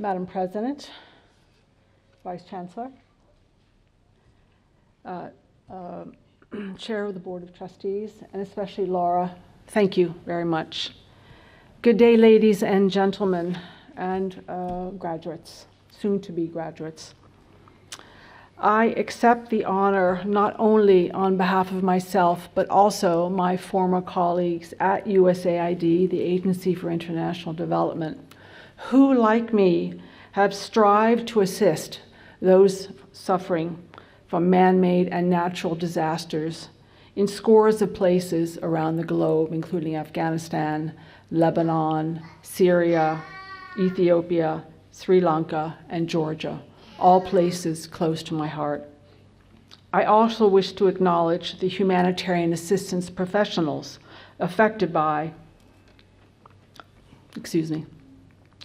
Madam President, Vice Chancellor, Chair of the Board of Trustees, and especially Laura, thank you very much. Good day, ladies and gentlemen, and graduates, soon-to-be graduates. I accept the honor not only on behalf of myself, but also my former colleagues at USAID, the Agency for International Development, who, like me, have strived to assist those suffering from man-made and natural disasters in scores of places around the globe, including Afghanistan, Lebanon, Syria, Ethiopia, Sri Lanka, and Georgia, all places close to my heart. I also wish to acknowledge the humanitarian assistance professionals affected by,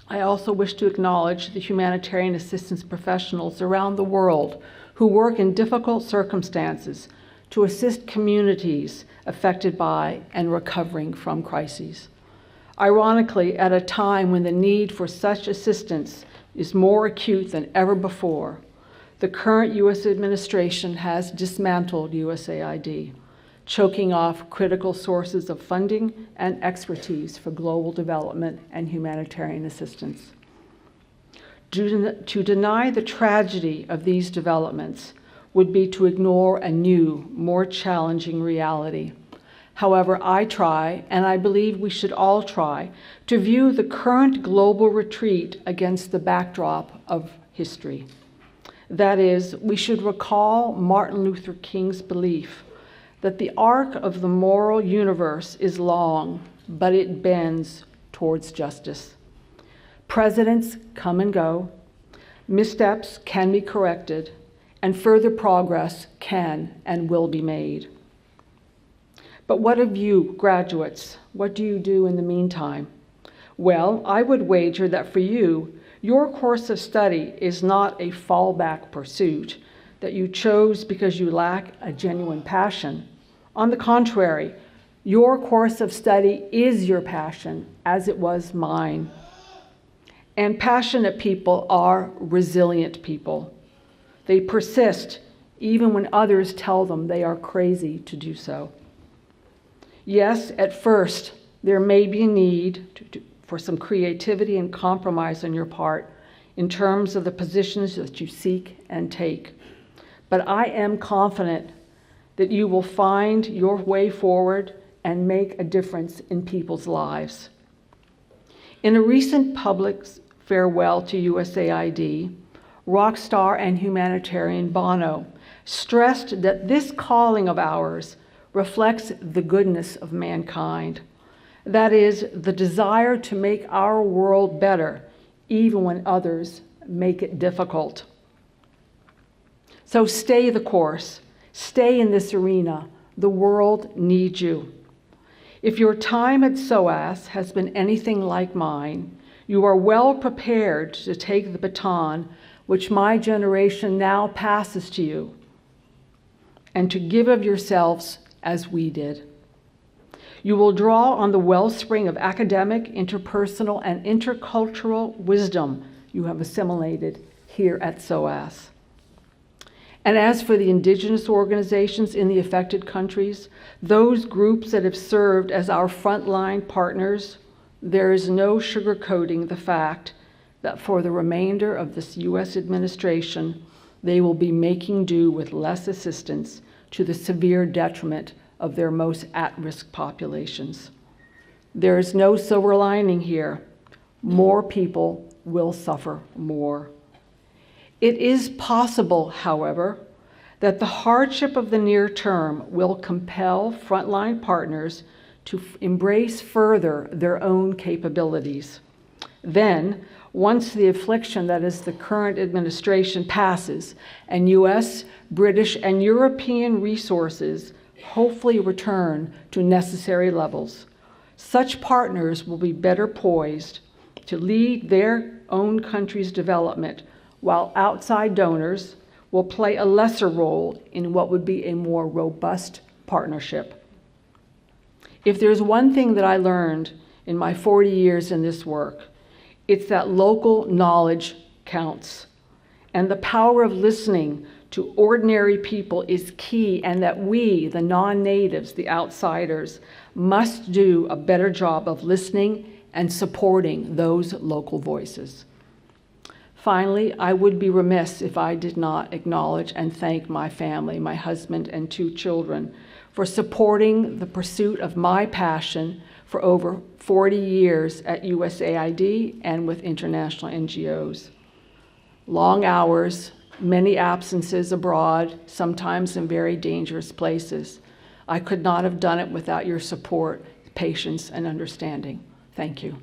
I also wish to acknowledge the humanitarian assistance professionals around the world who work in difficult circumstances to assist communities affected by and recovering from crises. Ironically, at a time when the need for such assistance is more acute than ever before, the current U.S. administration has dismantled USAID, choking off critical sources of funding and expertise for global development and humanitarian assistance. To deny the tragedy of these developments would be to ignore a new, more challenging reality. However, I try, and I believe we should all try, to view the current global retreat against the backdrop of history. That is, we should recall Martin Luther King's belief that the arc of the moral universe is long, but it bends towards justice. Presidents come and go, missteps can be corrected, and further progress can and will be made. But what of you, graduates? What do you do in the meantime? Well, I would wager that for you, your course of study is not a fallback pursuit that you chose because you lack a genuine passion. On the contrary, your course of study is your passion, as it was mine. And passionate people are resilient people. They persist even when others tell them they are crazy to do so. Yes, at first, there may be a need for some creativity and compromise on your part in terms of the positions that you seek and take. But I am confident that you will find your way forward and make a difference in people's lives. In a recent public farewell to USAID, rock star and humanitarian Bono stressed that this calling of ours reflects the goodness of mankind. That is, the desire to make our world better, even when others make it difficult. So stay the course. Stay in this arena. The world needs you. If your time at SOAS has been anything like mine, you are well prepared to take the baton which my generation now passes to you, and to give of yourselves as we did. You will draw on the wellspring of academic, interpersonal, and intercultural wisdom you have assimilated here at SOAS. And as for the indigenous organizations in the affected countries, those groups that have served as our frontline partners, there is no sugarcoating the fact that for the remainder of this U.S. administration, they will be making do with less assistance to the severe detriment of their most at-risk populations. There is no silver lining here. More people will suffer more. It is possible, however, that the hardship of the near term will compel frontline partners to embrace further their own capabilities. Then, once the affliction that is the current administration passes and US, British, and European resources hopefully return to necessary levels, such partners will be better poised to lead their own country's development, while outside donors will play a lesser role in what would be a more robust partnership. If there's one thing that I learned in my 40 years in this work, It's that local knowledge counts. And the power of listening to ordinary people is key, and that we, the non-natives, the outsiders, must do a better job of listening and supporting those local voices. Finally, I would be remiss if I did not acknowledge and thank my family, my husband and 2 children, for supporting the pursuit of my passion for over 40 years at USAID and with international NGOs. Long hours, many absences abroad, sometimes in very dangerous places. I could not have done it without your support, patience, and understanding. Thank you.